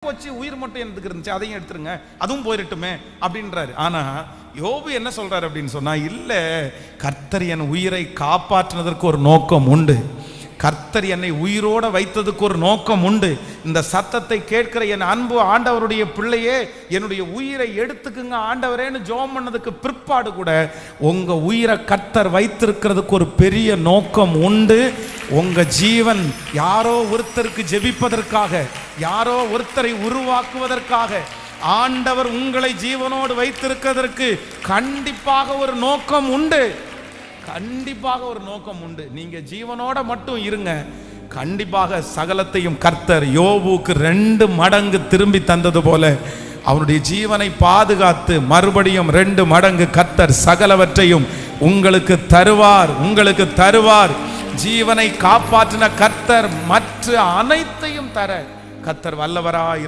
போச்சு, உயிர் மட்டும் எனக்கு இருந்துச்சு, அதையும் எடுத்துருங்க, அதுவும் போயிடட்டுமே அப்படின்றாரு. ஆனா யோபு என்ன சொல்றாரு அப்படின்னு சொன்னா, இல்ல, கர்த்தர் என் உயிரை காப்பாற்றினதற்கு ஒரு நோக்கம் உண்டு, கர்த்தர் என்னை உயிரோட வைத்ததுக்கு ஒரு நோக்கம் உண்டு. இந்த சத்தத்தை கேட்கிற என் அன்பு ஆண்டவருடைய பிள்ளையே, என்னுடைய உயிரை எடுத்துக்குங்க ஆண்டவரேன்னு ஜெபம் பண்ணதுக்கு பிற்பாடு கூட உங்க உயிரை கர்த்தர் வைத்திருக்கிறதுக்கு ஒரு பெரிய நோக்கம் உண்டு. உங்க ஜீவன் யாரோ ஒருத்தருக்கு ஜெபிப்பதற்காக, யாரோ ஒருத்தரை உருவாக்குவதற்காக ஆண்டவர் உங்களை ஜீவனோடு வைத்திருக்கிறதற்கு கண்டிப்பாக ஒரு நோக்கம் உண்டு. கண்டிப்பாக ஒரு நோக்கம் உண்டு. நீங்க ஜீவனோட மட்டும் இருங்க, கண்டிப்பாக சகலத்தையும் கர்த்தர் யோபுக்கு 2 மடங்கு திரும்பி தந்தது போல அவருடைய ஜீவனை பாதுகாத்து மறுபடியும் 2 மடங்கு கர்த்தர் சகலவற்றையும் உங்களுக்கு தருவார், உங்களுக்கு தருவார். ஜீவனை காப்பாற்றின கர்த்தர் மற்ற அனைத்தையும் தர கர்த்தர் வல்லவராய்